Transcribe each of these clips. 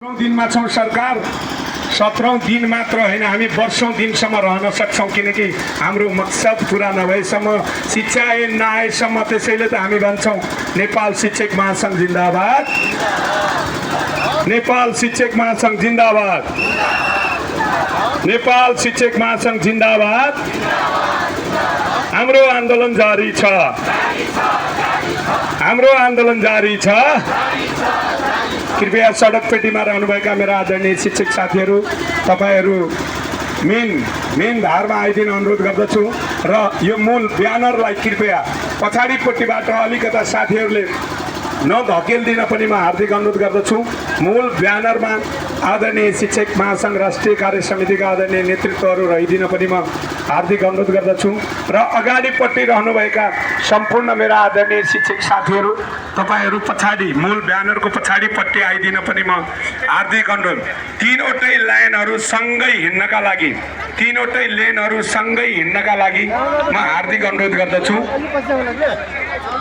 दिनमा छौं सरकार 17औं दिन मात्र हैन हामी वर्षौं दिनसम्म रहन सक्छौं किनकि हाम्रो मकसद पूरा नभएसम्म शिक्षा ऐन नआएसम्म। त्यसैले त हामी भन्छौं नेपाल शिक्षक महासंघ जिन्दाबाद, नेपाल शिक्षक महासंघ जिन्दाबाद, नेपाल शिक्षक महासंघ जिन्दाबाद। हाम्रो आन्दोलन जारी छ, हाम्रो आन्दोलन जारी छ। कृपया सडक पेटीमा रहनुभएका मेरा आदरणीय शिक्षक साथीहरू, तपाईहरू मेन धारमा आइदिन अनुरोध गर्दछु र यो मूल ब्यानरलाई कृपया पछाडिपट्टिबाट अलिकता साथीहरूले नधकेल्दिन पनि म हार्दिक अनुरोध गर्दछु। मूल ब्यानरमा आदरणीय शिक्षक महासंघ राष्ट्रिय कार्य समितिका आदरणीय नेतृत्वहरू रहिदिन पनि म हार्दिक अनुरोध गर्दछु र अगाडिपट्टि रहनुभएका सम्पूर्ण मेरा आदरणीय शिक्षक साथीहरू, तपाईहरू पछाडि मूल ब्यानरको पछाडिपट्टि आइदिन पनि म हार्दिक अनुरोध। तीनवटै लाइनहरू सँगै हिँड्नका लागि, तीनवटै लेनहरू सँगै हिँड्नका लागि म हार्दिक अनुरोध गर्दछु।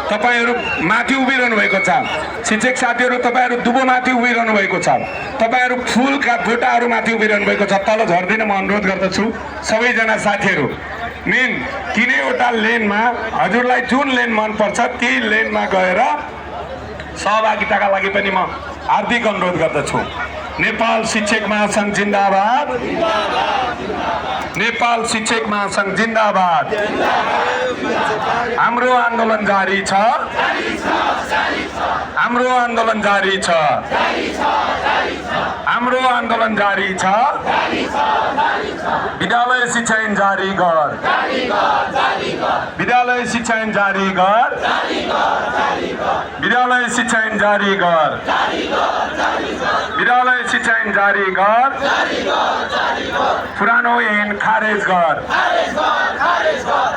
तपाईहरू माथि उभिरहनु भएको छ, शिक्षक साथीहरू तपाईहरू दुबोमाथि उभिरहनु भएको छ, तपाईहरू फुलका बुटाहरू माथि उभिरहनु भएको छ, तल झर्दिन म अनुरोध गर्दछु। सबैजना साथीहरू मेन तीनैवटा लेनमा हजुरलाई जुन लेन मनपर्छ त्यही लेनमा गएर सहभागिताका लागि पनि म हार्दिक अनुरोध गर्दछु। नेपाल शिक्षक महासंघ जिन्दाबाद, नेपाल शिक्षक महासंघ जिन्दाबाद। हाम्रो आन्दोलन जारी छ, हाम्रो आन्दोलन जारी छ, हाम्रो आन्दोलन जारी छ। विद्यालय शिक्षा ऐन जारी गर, विद्यालय शिक्षा ऐन जारी गर, विद्यालय शिक्षा ऐन जारी गर, विद्यालय शिक्षा ऐन जारी गर, पुरानो ऐन खारेज गर।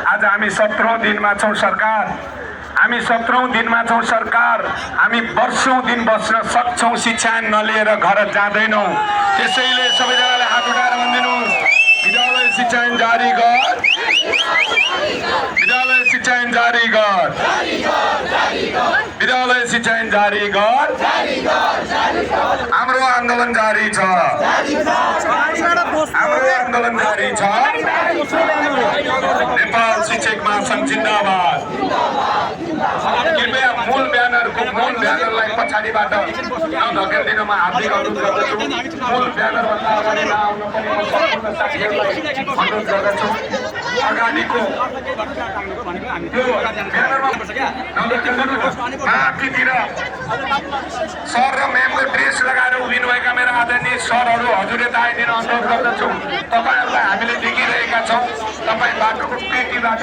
आज हामी 17औं दिनमा छौं सरकार, हामी 17औं दिनमा छौं सरकार। हामी वर्षौं दिन बस्न सक्छौं शिक्षा ऐन नलिएर घर जाँदैनौं। त्यसैले सबैजनाले हात उठाएर भनिदिनुहोस्, विद्यालय शिक्षा ऐन जारी गर, विद्यालय शिक्षा ऐन जारी गर, विद्यालय शिक्षा ऐन जारी गर। हाम्रो आन्दोलन जारी छ, हाम्रो आन्दोलन जारी छ। नेपाल शिक्षक महासंघ जिन्दाबाद। कृपया मूल ब्यानरलाई पछाडिबाट नधकेल्दिन म हार्दिक अनुरोध गर्दछु। मूल ब्यानरभन्दा अगाडि नआउन पनि म सम्पूर्ण साथीहरूलाई अनुरोध गर्दछु। अगाडिको त्यो ब्यानरमा नधकेल्दिनुहोस्। माथितिर सर र म्यामको ड्रेस लगाएर उभिनुभएका मेरा आदरणीय सरहरू, हजुरले त आइदिन अनुरोध गर्दछु। तपाईहरूलाई हामीले देखिरहेका छौँ, तपाईँ बाटोको पेटीबाट